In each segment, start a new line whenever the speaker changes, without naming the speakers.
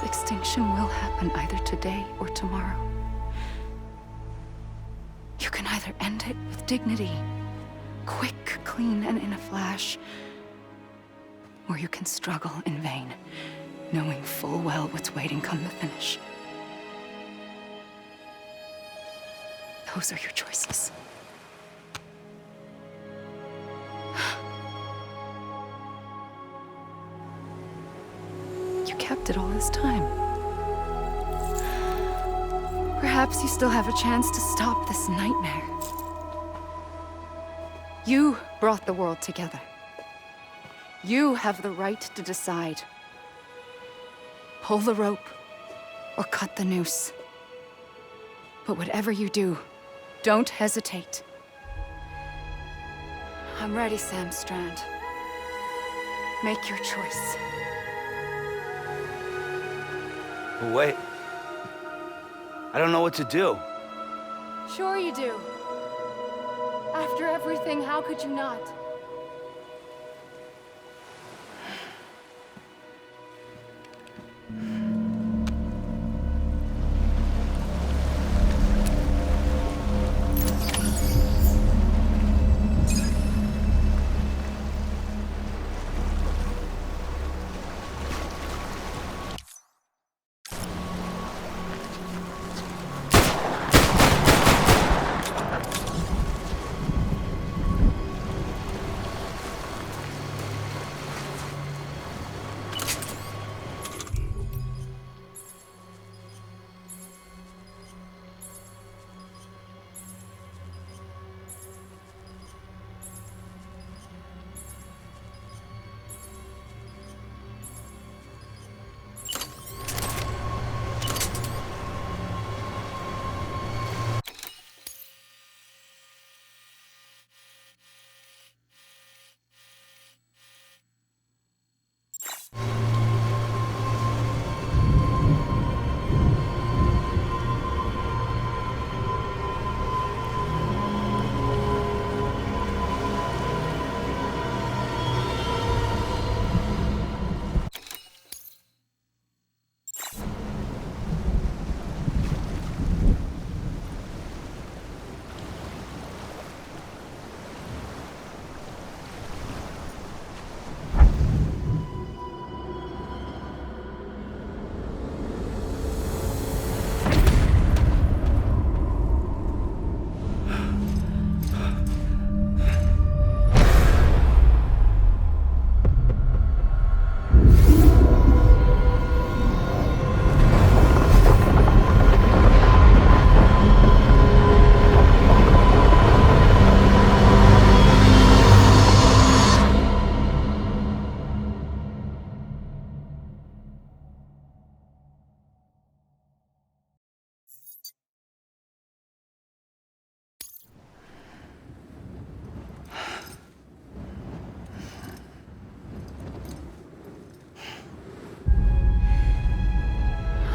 extinction will happen either today or tomorrow. You can either end it with dignity, quick, clean, and in a flash, or you can struggle in vain, knowing full well what's waiting come the finish. Those are your choices. You kept it all this time. Perhaps you still have a chance to stop this nightmare. You brought the world together. You have the right to decide. Pull the rope or cut the noose. But whatever you do, don't hesitate. I'm ready, Sam Strand. Make your choice.
But wait. I don't know what to do.
Sure you do. After everything, how could you not?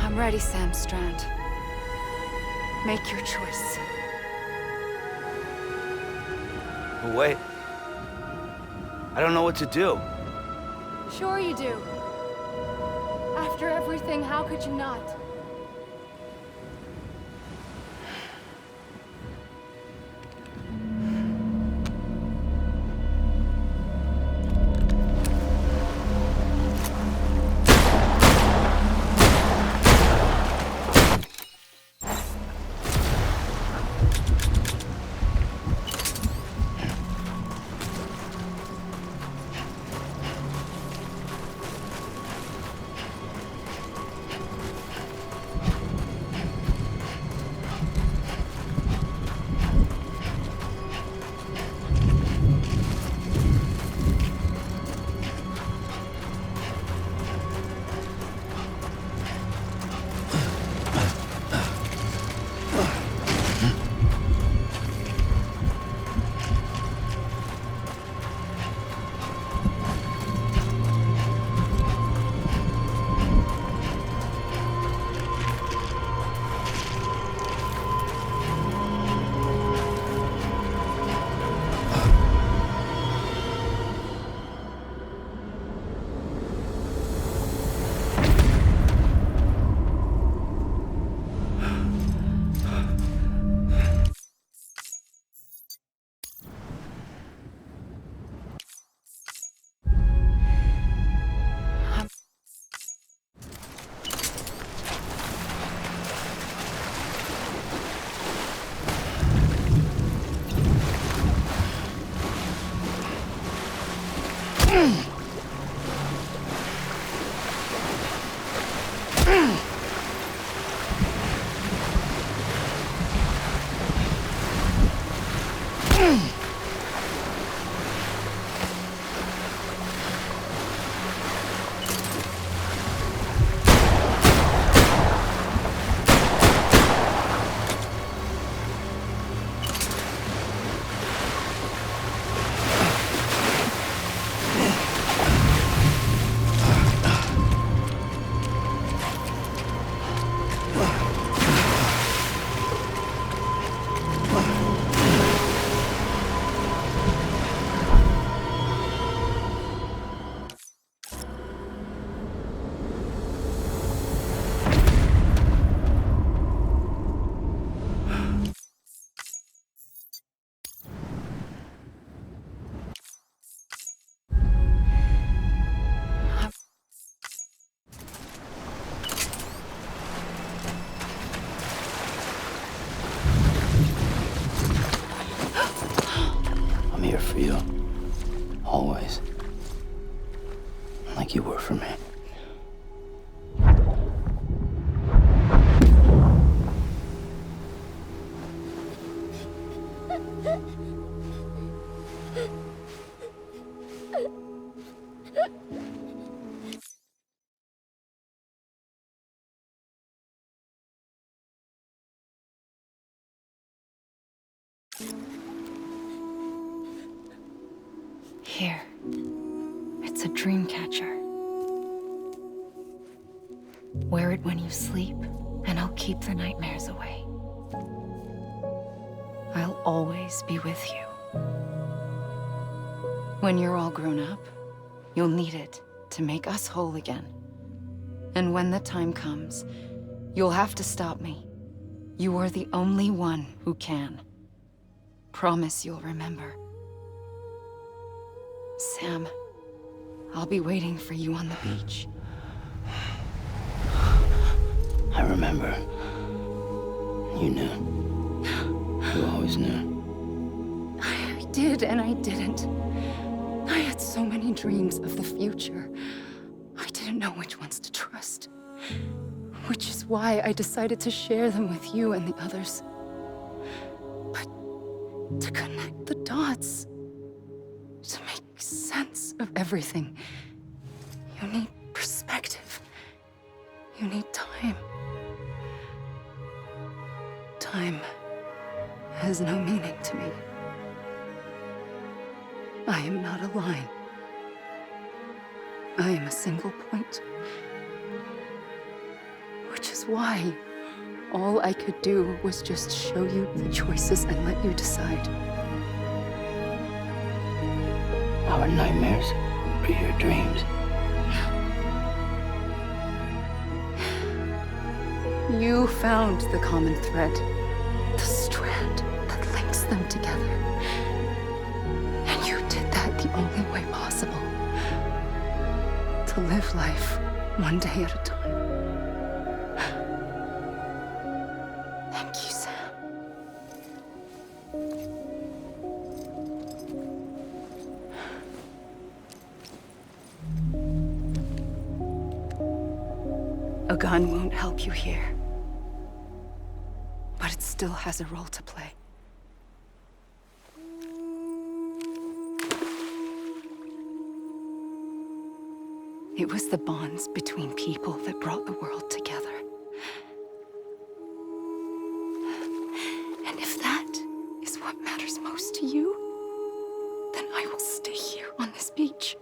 I'm ready, Sam Strand. Make your choice.
But wait. I don't know what to do.
Sure you do. After everything, how could you not?
you. Always. Like you were for me.
Here. It's a dream catcher. Wear it when you sleep, and I'll keep the nightmares away. I'll always be with you. When you're all grown up, you'll need it to make us whole again. And when the time comes, you'll have to stop me. You are the only one who can. Promise you'll remember. Sam, I'll be waiting for you on the beach.
I remember. You knew. You always knew.
I did and I didn't. I had so many dreams of the future. I didn't know which ones to trust. Which is why I decided to share them with you and the others. But to connect the dots, to make sense of everything, you need perspective. You need time. Time has no meaning to me. I am not a line. I am a single point. Which is why all I could do was just show you the choices and let you decide.
Our nightmares are your dreams.
You found the common thread, the strand that links them together. And you did that the only way possible. To live life one day at a time. Thank you, Sam. A gun won't help you here. But it still has a role to play. It was the bonds between people that brought the world together. And if that is what matters most to you, then I will stay here on this beach.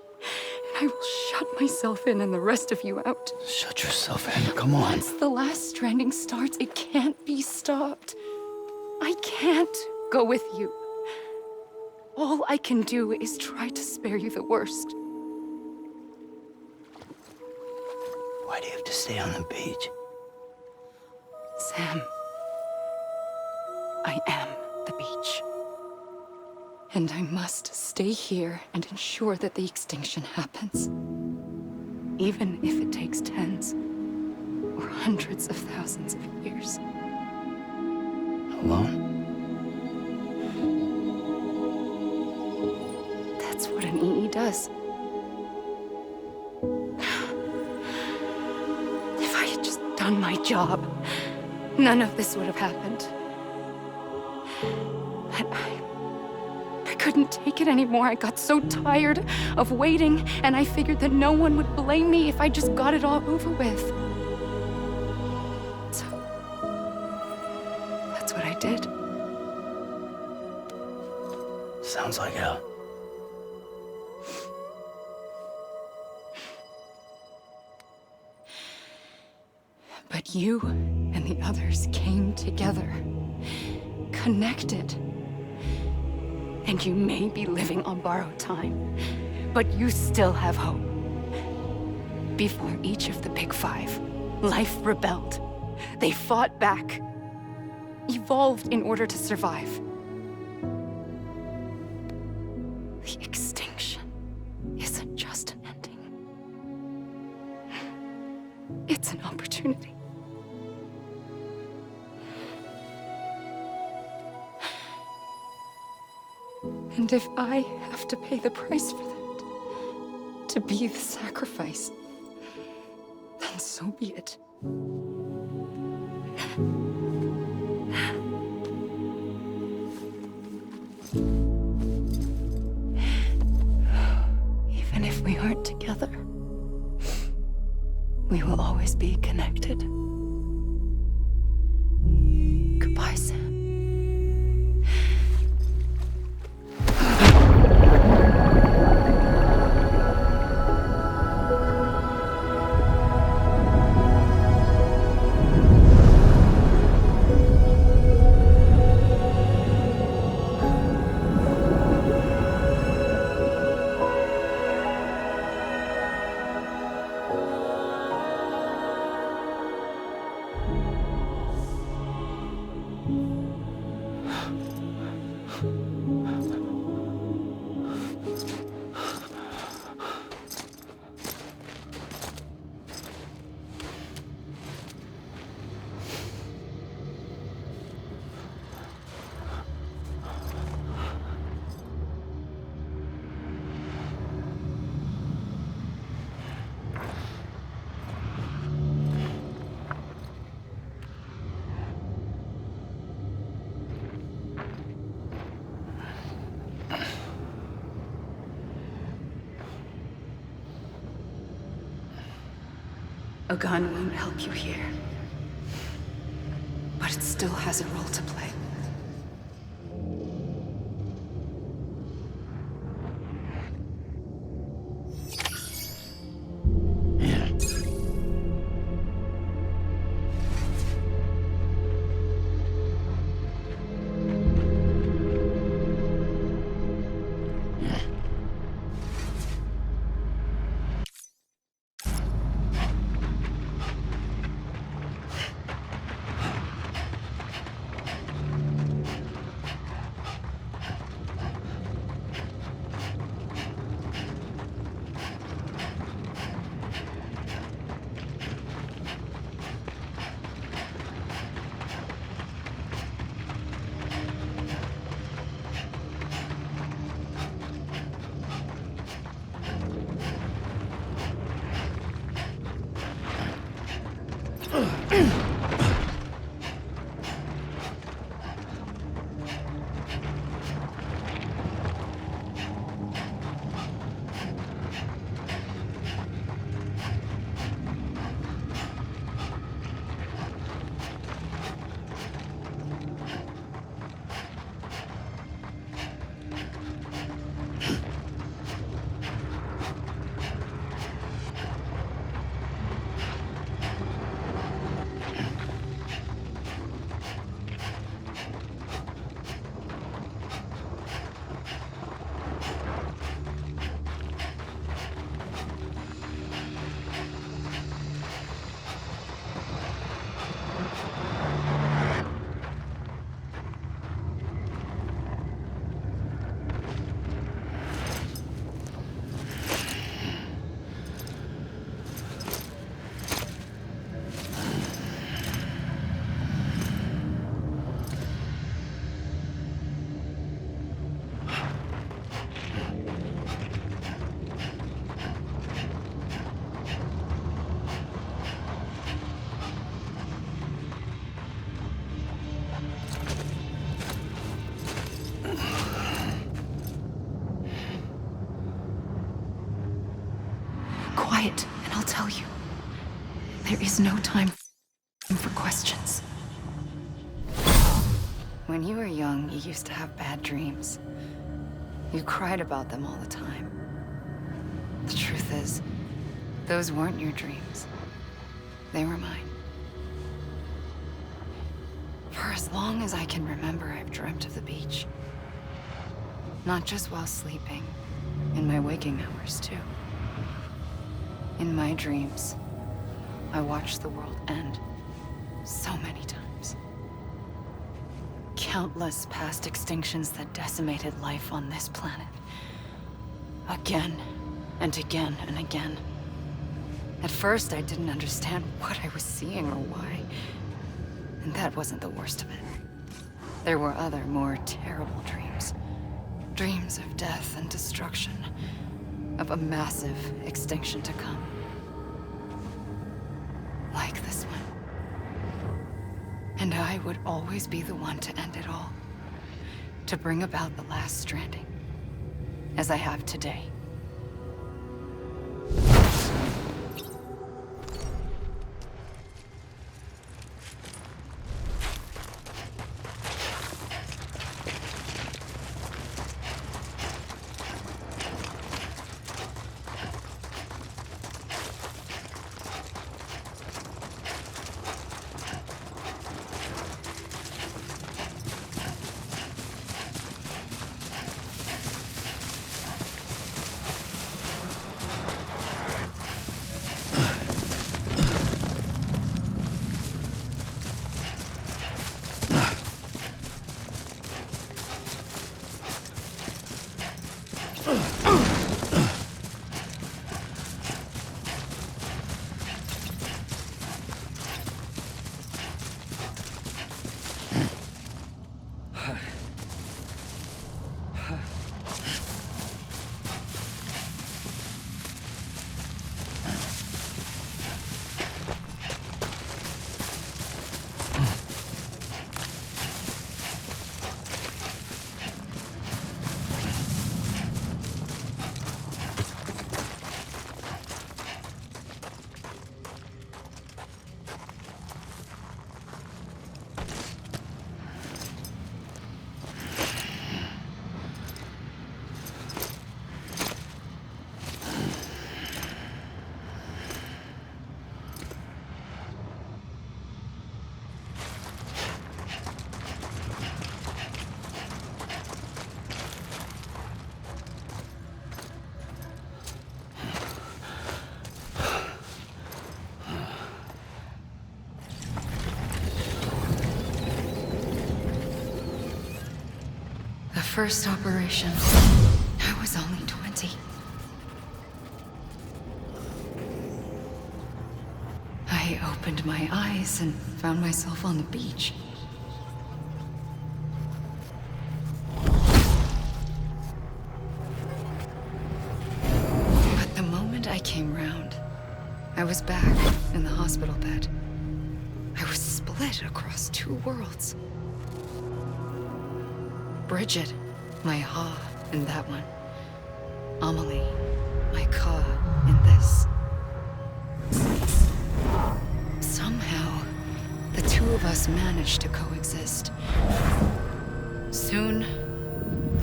And I will shut myself in and the rest of you out.
Shut yourself in. Come on.
Once the last stranding starts, it can't be stopped. I can't go with you. All I can do is try to spare you the worst.
Why do you have to stay on the beach?
Sam, I am the beach. And I must stay here and ensure that the extinction happens. Even if it takes tens or hundreds of thousands of years.
Alone?
That's what an EE does. If I had just done my job, none of this would have happened. But I couldn't take it anymore. I got so tired of waiting, and I figured that no one would blame me if I just got it all over with. So, that's what I did.
Sounds like hell.
But you and the others came together, connected. And you may be living on borrowed time, but you still have hope. Before each of the Big Five, life rebelled. They fought back, evolved in order to survive. The extinction isn't just an ending. It's an opportunity. And if I have to pay the price for that, to be the sacrifice, then so be it. Even if we aren't together, we will always be connected. Goodbye, Sam. A gun won't help you here, but it still has a role to play. Quiet, and I'll tell you. There is no time for questions. When you were young, you used to have bad dreams. You cried about them all the time. The truth is, those weren't your dreams. They were mine. For as long as I can remember, I've dreamt of the beach. Not just while sleeping, in my waking hours, too. In my dreams, I watched the world end so many times. Countless past extinctions that decimated life on this planet. Again, and again, and again. At first, I didn't understand what I was seeing or why. And that wasn't the worst of it. There were other, more terrible dreams. Dreams of death and destruction, of a massive extinction to come. Like this one. And I would always be the one to end it all. To bring about the last stranding. As I have today. The first operation, I was only 20. I opened my eyes and found myself on the beach. But the moment I came round, I was back in the hospital bed. I was split across two worlds. Bridget, my Ha in that one. Amelie, my Ka in this. Somehow, the two of us managed to coexist. Soon,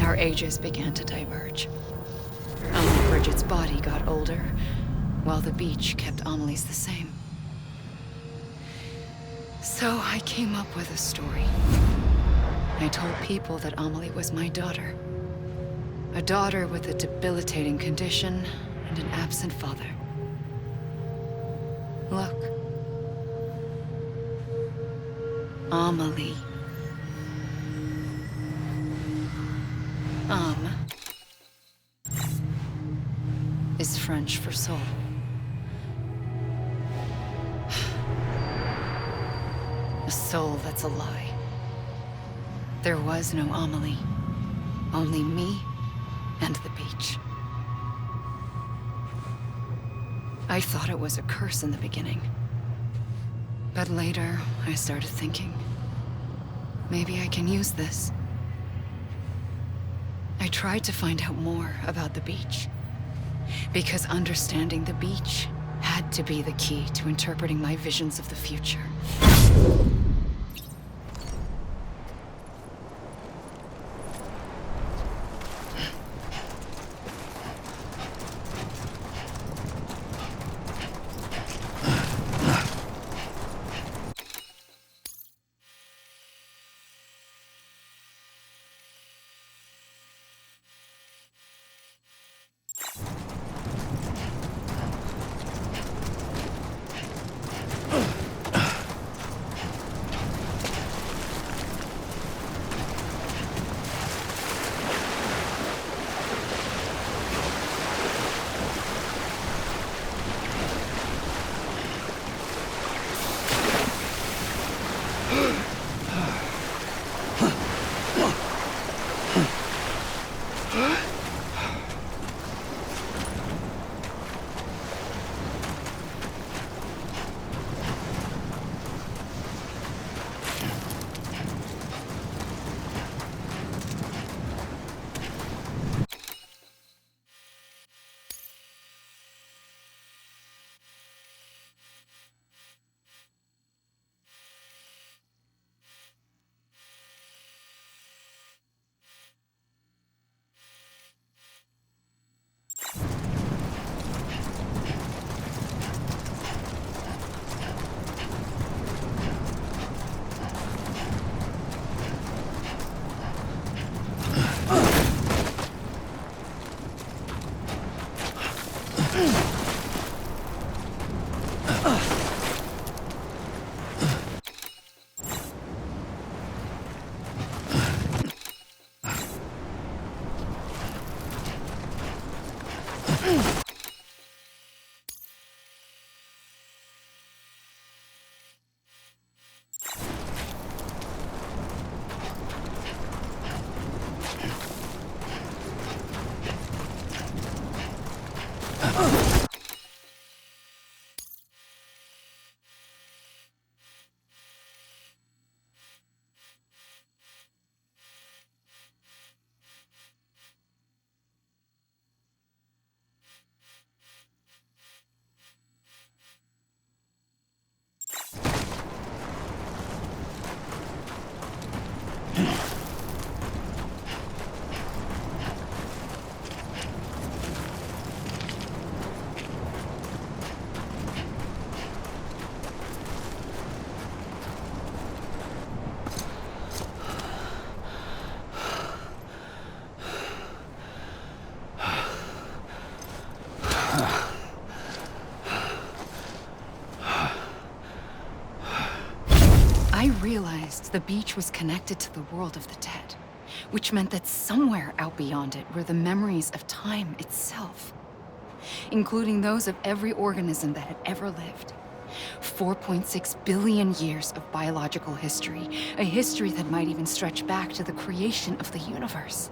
our ages began to diverge. Only Bridget's body got older, while the beach kept Amelie's the same. So I came up with a story. I told people that Amelie was my daughter. A daughter with a debilitating condition and an absent father. Look. Amelie. Is French for soul. A soul that's a lie. There was no Amelie. Only me and the beach. I thought it was a curse in the beginning. But later, I started thinking, maybe I can use this. I tried to find out more about the beach. Because understanding the beach had to be the key to interpreting my visions of the future. I realized the beach was connected to the world of the dead, which meant that somewhere out beyond it were the memories of time itself, including those of every organism that had ever lived. 4.6 billion years of biological history, a history that might even stretch back to the creation of the universe.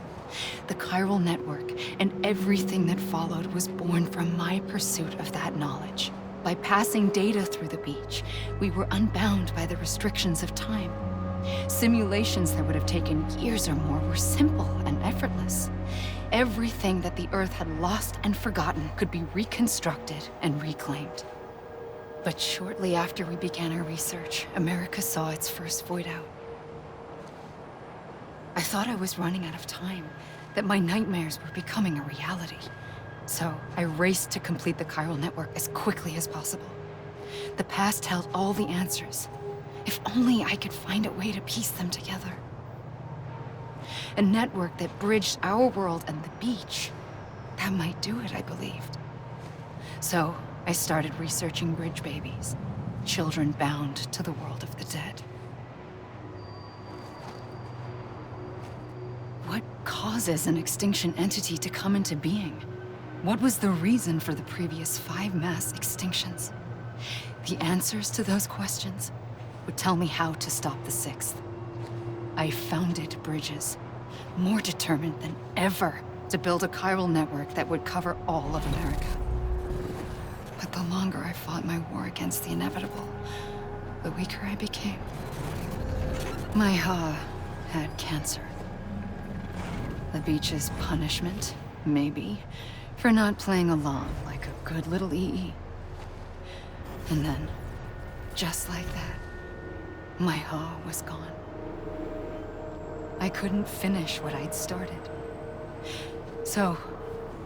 The chiral network and everything that followed was born from my pursuit of that knowledge. By passing data through the beach, we were unbound by the restrictions of time. Simulations that would have taken years or more were simple and effortless. Everything that the Earth had lost and forgotten could be reconstructed and reclaimed. But shortly after we began our research, America saw its first void out. I thought I was running out of time, that my nightmares were becoming a reality. So I raced to complete the chiral network as quickly as possible. The past held all the answers. If only I could find a way to piece them together. A network that bridged our world and the beach. That might do it, I believed. So I started researching bridge babies, children bound to the world of the dead. What causes an extinction entity to come into being? What was the reason for the previous 5 mass extinctions? The answers to those questions would tell me how to stop the 6th. I founded bridges, more determined than ever to build a chiral network that would cover all of America. But the longer I fought my war against the inevitable, the weaker I became. My Ha had cancer. The beach's punishment, maybe, for not playing along like a good little EE. And then, just like that, my Ha was gone. I couldn't finish what I'd started. So,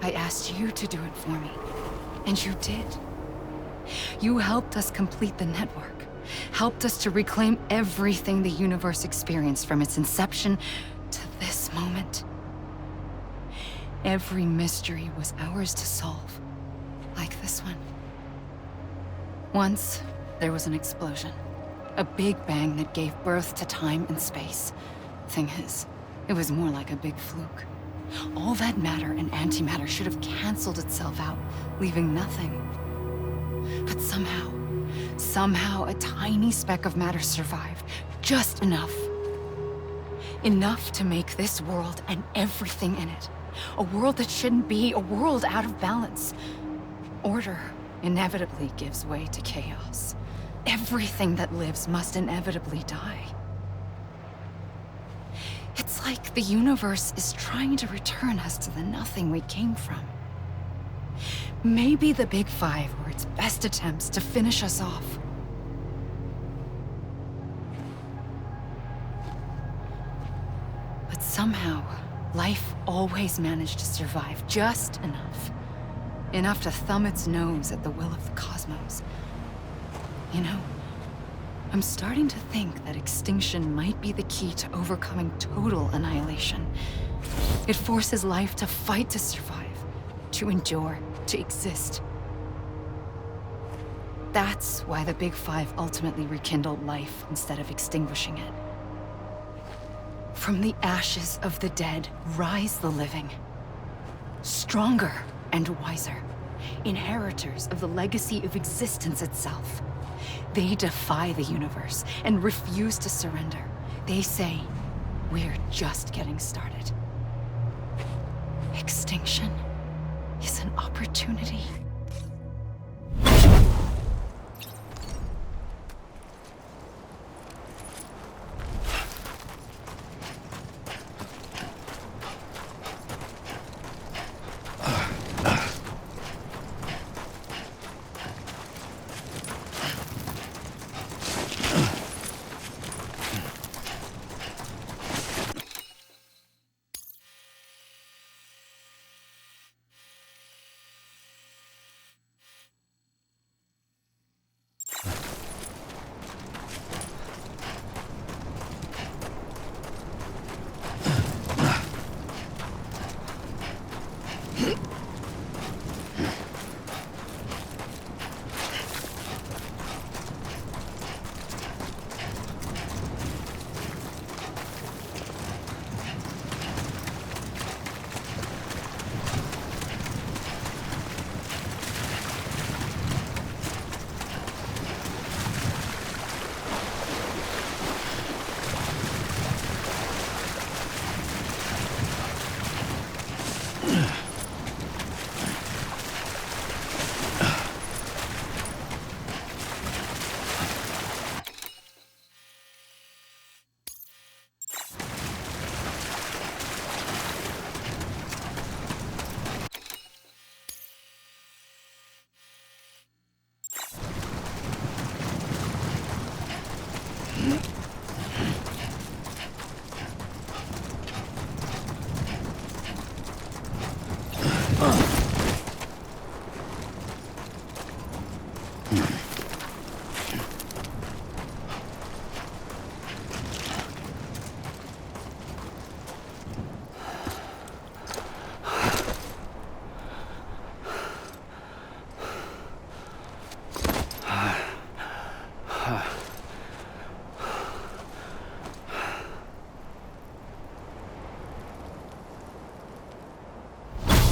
I asked you to do it for me, and you did. You helped us complete the network, helped us to reclaim everything the universe experienced from its inception to this moment. Every mystery was ours to solve, like this one. Once, there was an explosion. A big bang that gave birth to time and space. Thing is, it was more like a big fluke. All that matter and antimatter should have canceled itself out, leaving nothing. But somehow a tiny speck of matter survived, just enough. Enough to make this world and everything in it. A world that shouldn't be, a world out of balance. Order inevitably gives way to chaos. Everything that lives must inevitably die. It's like the universe is trying to return us to the nothing we came from. Maybe the Big Five were its best attempts to finish us off. But somehow, life always managed to survive just enough. Enough to thumb its nose at the will of the cosmos. You know, I'm starting to think that extinction might be the key to overcoming total annihilation. It forces life to fight to survive, to endure, to exist. That's why the Big Five ultimately rekindled life instead of extinguishing it. From the ashes of the dead rise the living. Stronger and wiser. Inheritors of the legacy of existence itself. They defy the universe and refuse to surrender. They say, we're just getting started. Extinction is an opportunity.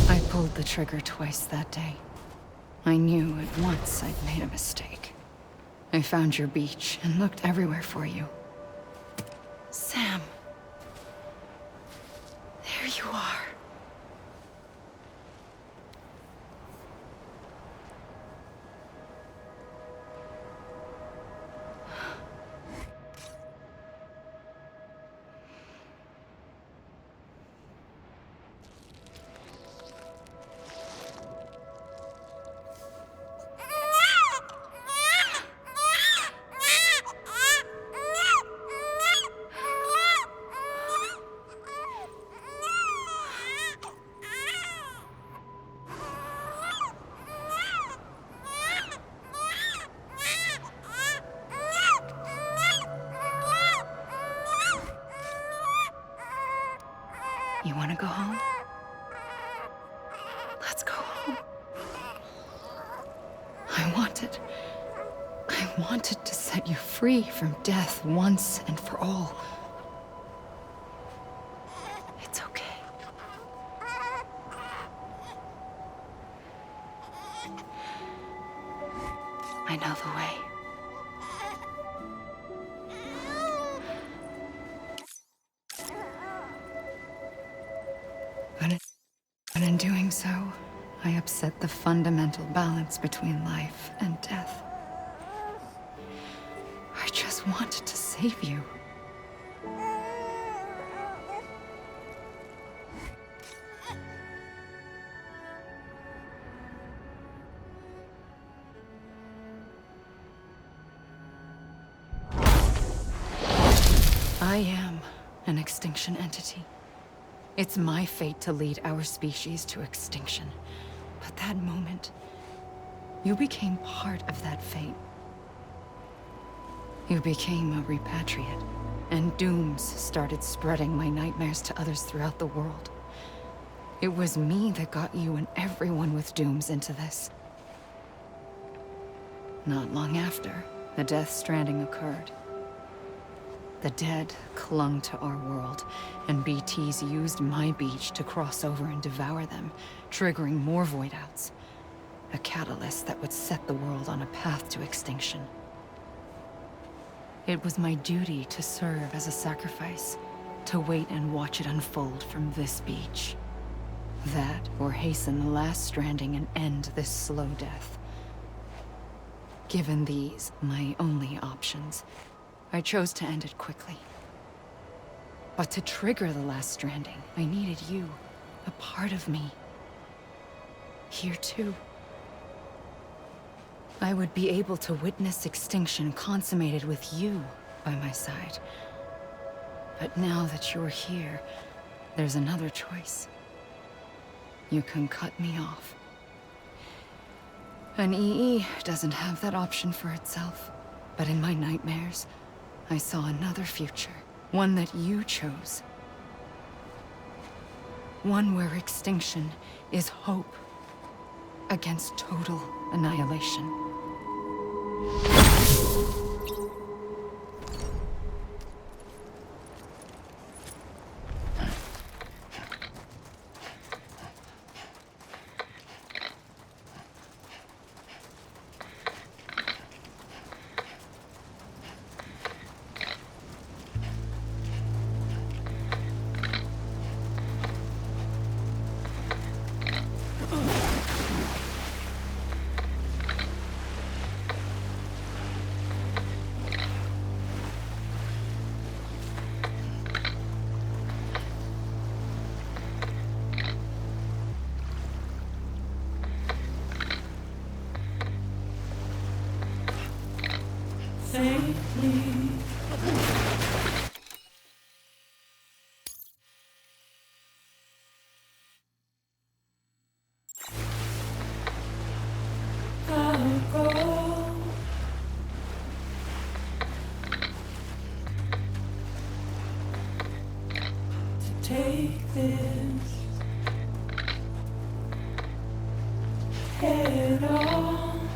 I pulled the trigger twice that day. I knew at once I'd made a mistake. I found your beach and looked everywhere for you. Sam. There you are. You want to go home? Let's go home. I wanted to set you free from death once and for all. It's okay. I know the way. But in doing so, I upset the fundamental balance between life and death. I just wanted to save you. I am an extinction entity. It's my fate to lead our species to extinction. But that moment, you became part of that fate. You became a repatriate, and dooms started spreading my nightmares to others throughout the world. It was me that got you and everyone with dooms into this. Not long after, the Death Stranding occurred. The dead clung to our world, and BTs used my beach to cross over and devour them, triggering more void outs. A catalyst that would set the world on a path to extinction. It was my duty to serve as a sacrifice, to wait and watch it unfold from this beach. That, or hasten the last stranding and end this slow death. Given these, my only options, I chose to end it quickly. But to trigger the last stranding, I needed you, a part of me. Here too. I would be able to witness extinction consummated with you by my side. But now that you're here, there's another choice. You can cut me off. An EE doesn't have that option for itself. But in my nightmares, I saw another future. One that you chose. One where extinction is hope against total annihilation.
Take this head on.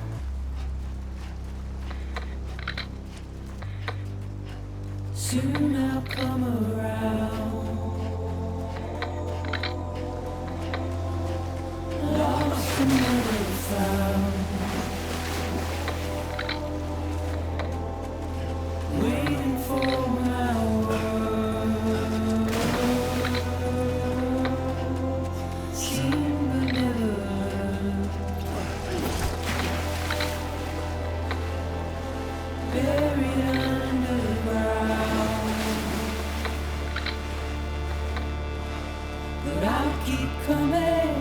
Soon I'll come around. Lost and never found. Waiting for my world. Seen but never learned. Buried underground. But I'll keep coming.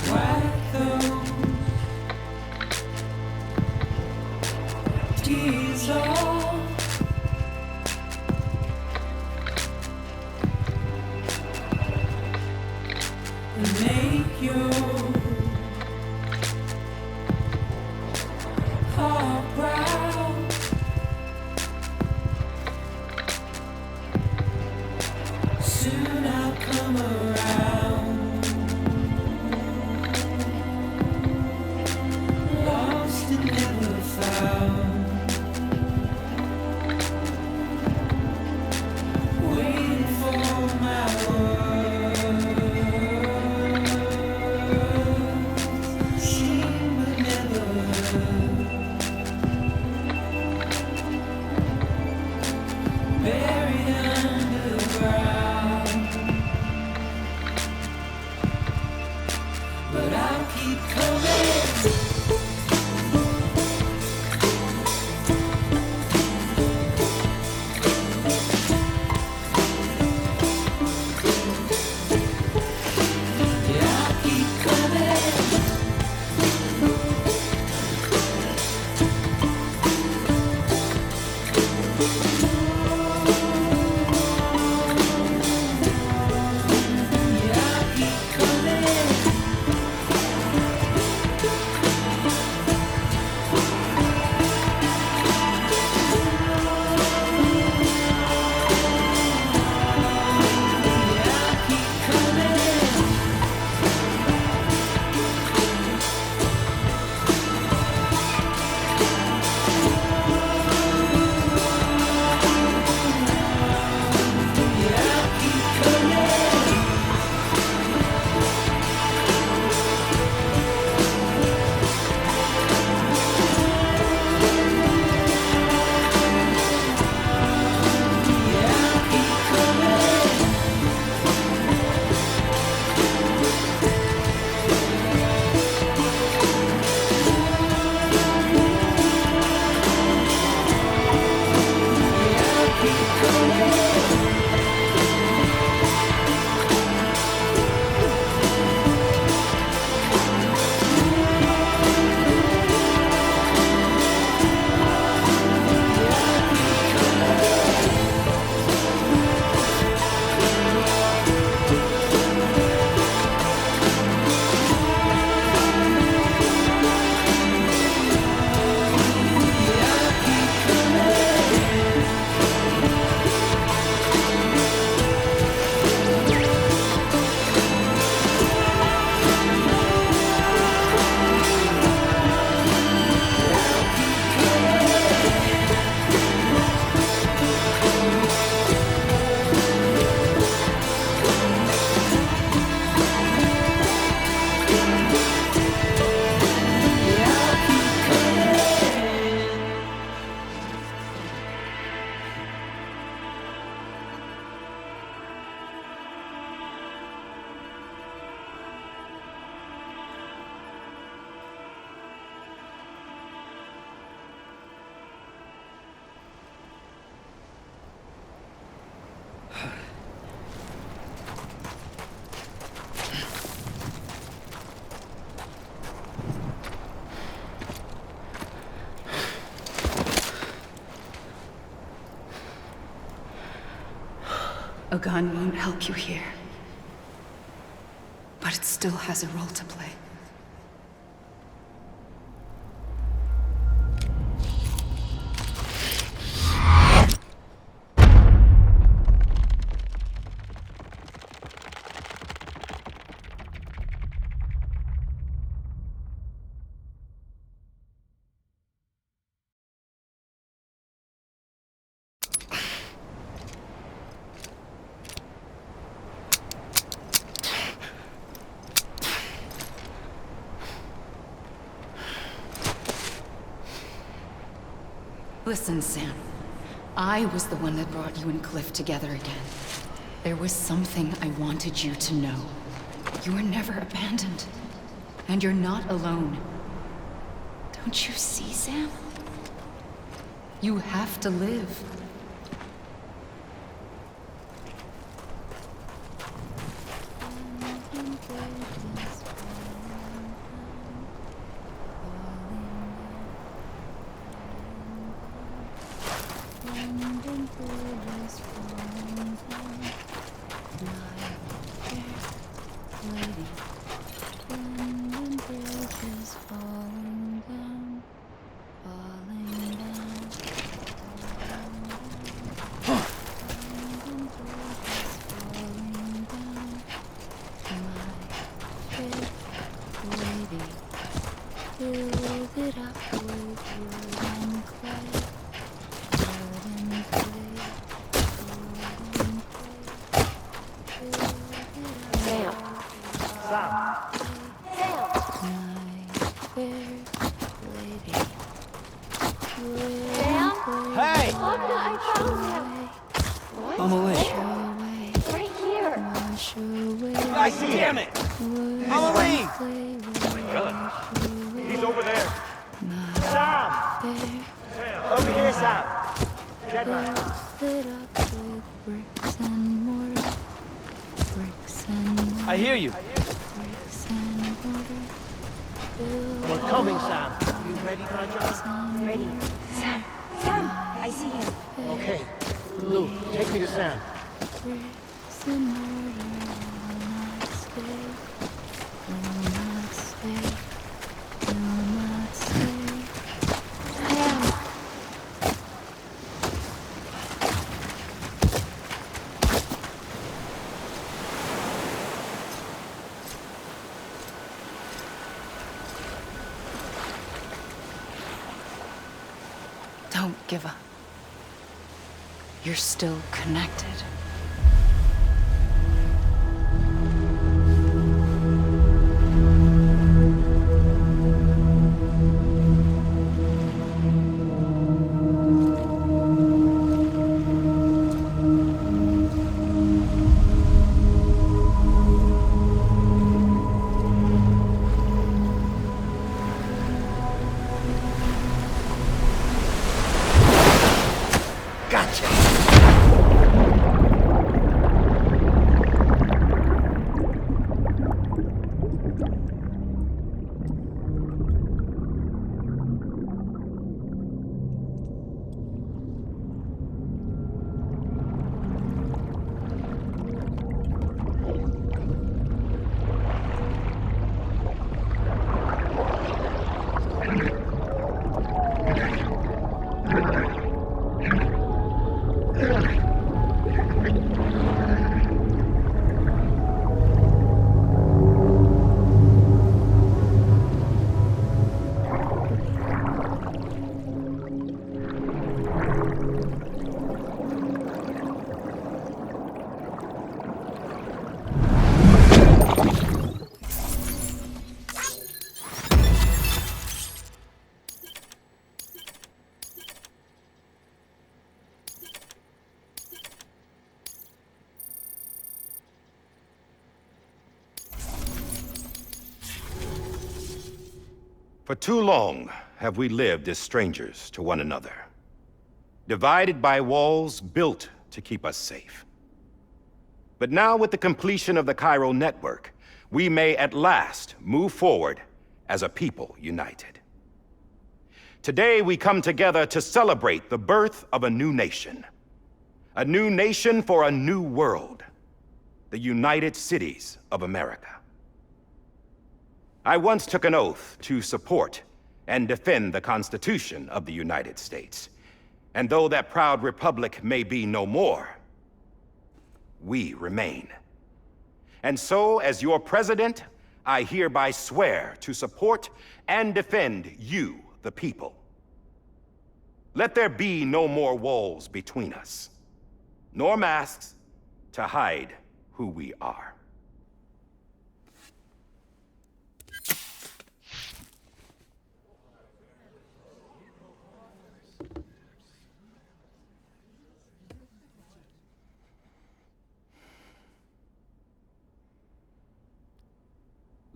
Wipe those tears off. And make your heart proud. Soon I'll come around. Lost and never found. Waiting for my world. Seen but never heard. Buried underground. But I'll keep coming. Yeah, I'll keep coming. Yeah, I'll keep coming.
A gun won't help you here. But it still has a role to play. Listen, Sam. I was the one that brought you and Cliff together again. There was something I wanted you to know. You were never abandoned. And you're not alone. Don't you see, Sam? You have to live.
Hey!
I'm away.
Right here.
God damn it! Emily!
He's over there. Sam! Over here, Sam. Dead man.
I hear you.
We're coming, Sam. You ready for a job?
Ready. Sam! Sam! I see him.
Okay. Lou, take me to Sam.
Don't give up. You're still connected.
For too long have we lived as strangers to one another, divided by walls built to keep us safe. But now, with the completion of the Cairo network, we may at last move forward as a people united. Today we come together to celebrate the birth of a new nation, A new nation for a new world. The United Cities of America. I once took an oath to support and defend the Constitution of the United States. And though that proud republic may be no more, we remain. And so, as your president, I hereby swear to support and defend you, the people. Let there be no more walls between us, nor masks to hide who we are.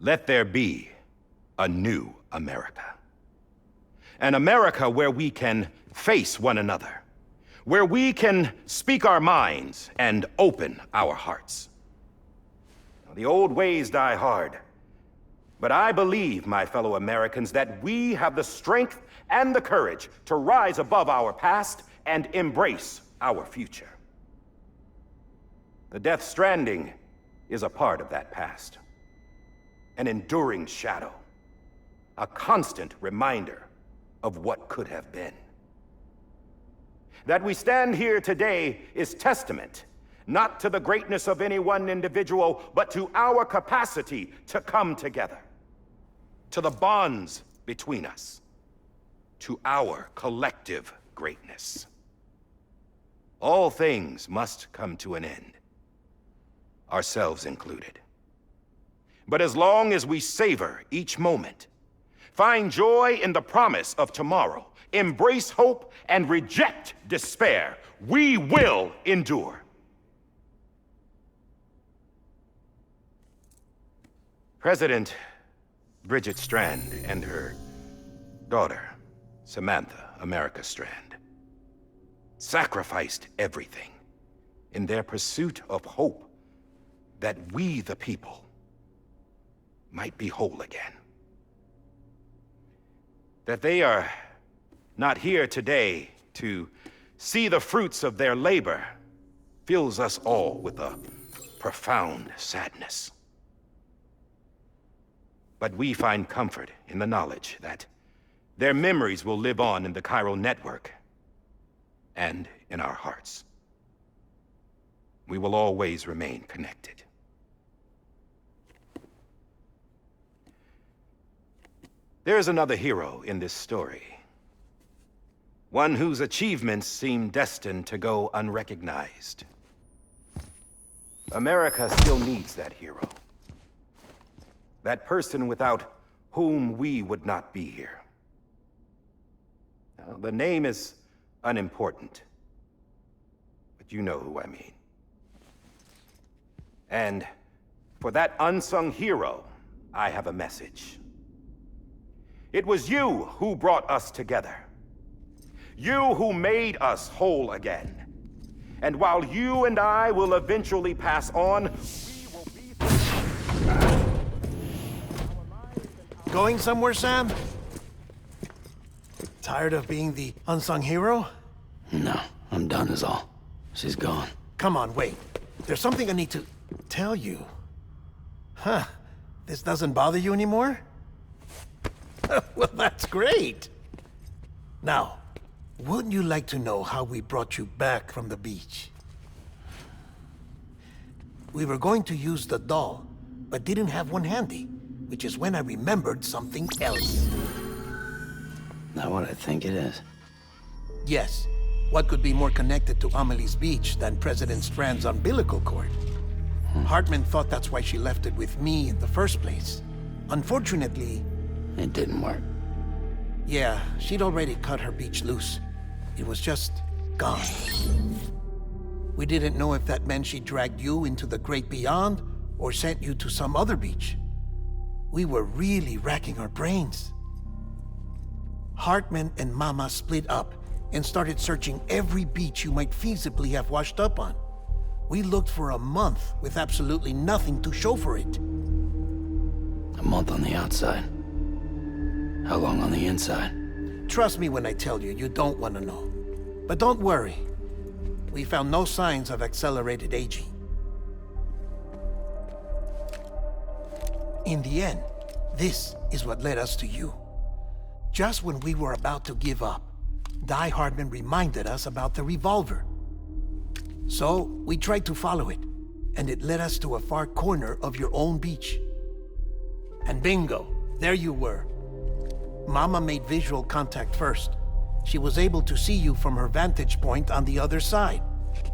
Let there be a new America. An America where we can face one another, where we can speak our minds and open our hearts. Now, the old ways die hard, but I believe, my fellow Americans, that we have the strength and the courage to rise above our past and embrace our future. The Death Stranding is a part of that past. An enduring shadow, a constant reminder of what could have been. That we stand here today is testament, not to the greatness of any one individual, but to our capacity to come together, to the bonds between us, to our collective greatness. All things must come to an end, ourselves included. But as long as we savor each moment, find joy in the promise of tomorrow, embrace hope, and reject despair, we will endure. President Bridget Strand and her daughter, Samantha America Strand, sacrificed everything in their pursuit of hope that we, the people, might be whole again. That they are not here today to see the fruits of their labor fills us all with a profound sadness. But we find comfort in the knowledge that their memories will live on in the chiral network and in our hearts. We will always remain connected. There's another hero in this story. One whose achievements seem destined to go unrecognized. America still needs that hero. That person without whom we would not be here. Now, the name is unimportant, but you know who I mean. And for that unsung hero, I have a message. It was you who brought us together. You who made us whole again. And while you and I will eventually pass on, we will be...
Going somewhere, Sam? Tired of being the unsung hero?
No, I'm done is all. She's gone.
Come on, wait. There's something I need to tell you. Huh. This doesn't bother you anymore? Well, that's great. Now, wouldn't you like to know how we brought you back from the beach? We were going to use the doll, but didn't have one handy, which is when I remembered something else.
Not what I think it is.
Yes. What could be more connected to Amelie's beach than President Strand's umbilical cord? Hartman thought that's why she left it with me in the first place. Unfortunately...
It didn't work.
Yeah, she'd already cut her beach loose. It was just gone. We didn't know if that meant she dragged you into the great beyond or sent you to some other beach. We were really racking our brains. Hartman and Mama split up and started searching every beach you might feasibly have washed up on. We looked for a month with absolutely nothing to show for it.
A month on the outside. How long on the inside?
Trust me when I tell you, you don't want to know. But don't worry. we found no signs of accelerated aging. In the end, this is what led us to you. Just when we were about to give up, Die Hardman reminded us about the revolver. So, we tried to follow it, and it led us to a far corner of your own beach. And bingo, there you were. Mama made visual contact first. She was able to see you from her vantage point on the other side.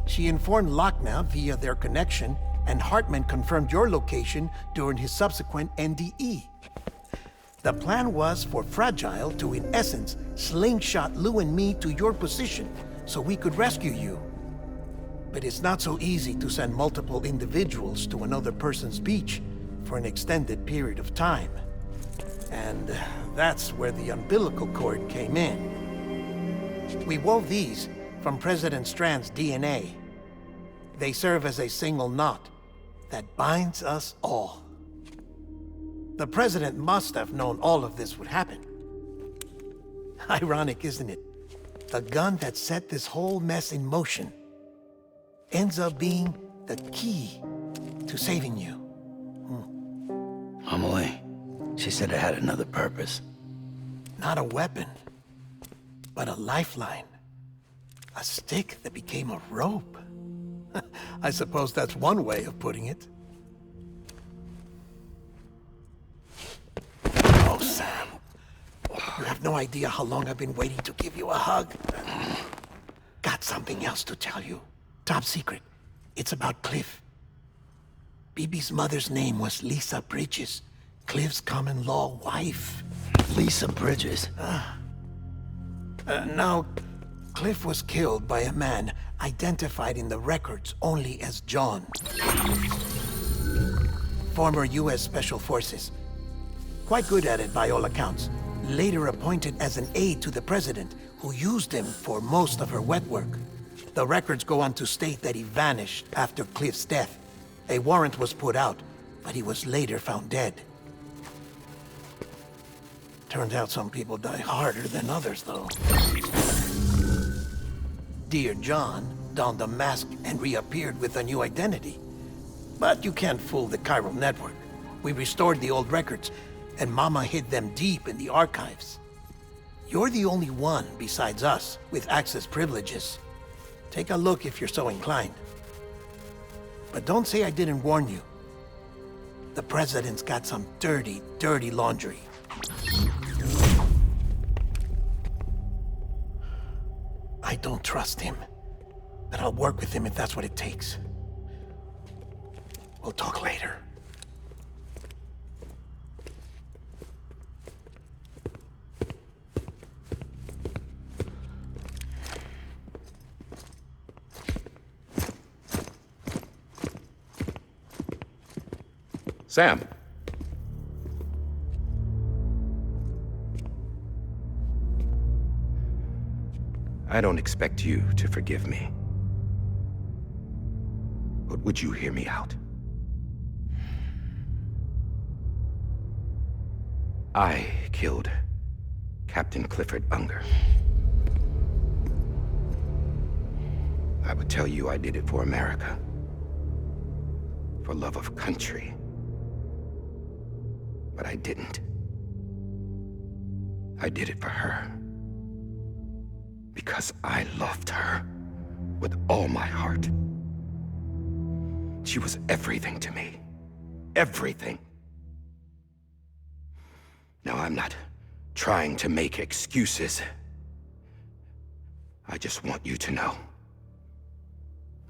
She informed Lochna via their connection, and Hartman confirmed your location during his subsequent NDE. The plan was for Fragile to, in essence, slingshot Lou and me to your position so we could rescue you. But it's not so easy to send multiple individuals to another person's beach for an extended period of time. And that's where the umbilical cord came in. We wove these from President Strand's DNA. They serve as a single knot that binds us all. The President must have known all of this would happen. Ironic, isn't it? The gun that set this whole mess in motion ends up being the key to saving you.
Amelie, she said it had another purpose.
Not a weapon, but a lifeline. A stick that became a rope. I suppose that's one way of putting it. Oh, Sam. You have no idea how long I've been waiting to give you a hug. Got something else to tell you. Top secret. It's about Cliff. Bibi's mother's name was Lisa Bridges, Cliff's common-law wife.
Lisa Bridges?
Now, Cliff was killed by a man identified in the records only as John. Former U.S. Special Forces. Quite good at it by all accounts. Later appointed as an aide to the president, who used him for most of her wet work. The records go on to state that he vanished after Cliff's death. A warrant was put out, but he was later found dead. Turns out some people die harder than others, though. Dear John donned a mask and reappeared with a new identity. But you can't fool the chiral network. We restored the old records, and Mama hid them deep in the archives. You're the only one, besides us, with access privileges. Take a look if you're so inclined. But don't say I didn't warn you. The President's got some dirty, dirty laundry. I don't trust him, but I'll work with him if that's what it takes. We'll talk later.
Sam. I don't expect you to forgive me. But would you hear me out? I killed Captain Clifford Unger. I would tell you I did it for America. For love of country. But I didn't. I did it for her. Because I loved her with all my heart. She was everything to me. Everything. Now, I'm not trying to make excuses. I just want you to know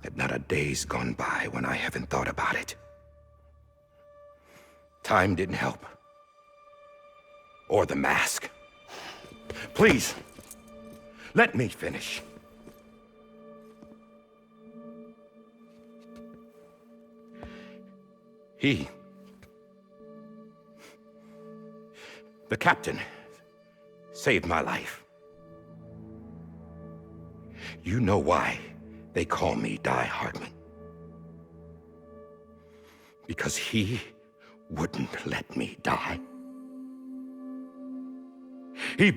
that not a day's gone by when I haven't thought about it. Time didn't help. Or the mask. Please, let me finish. The captain, saved my life. You know why they call me Die Hardman. Because he wouldn't let me die. He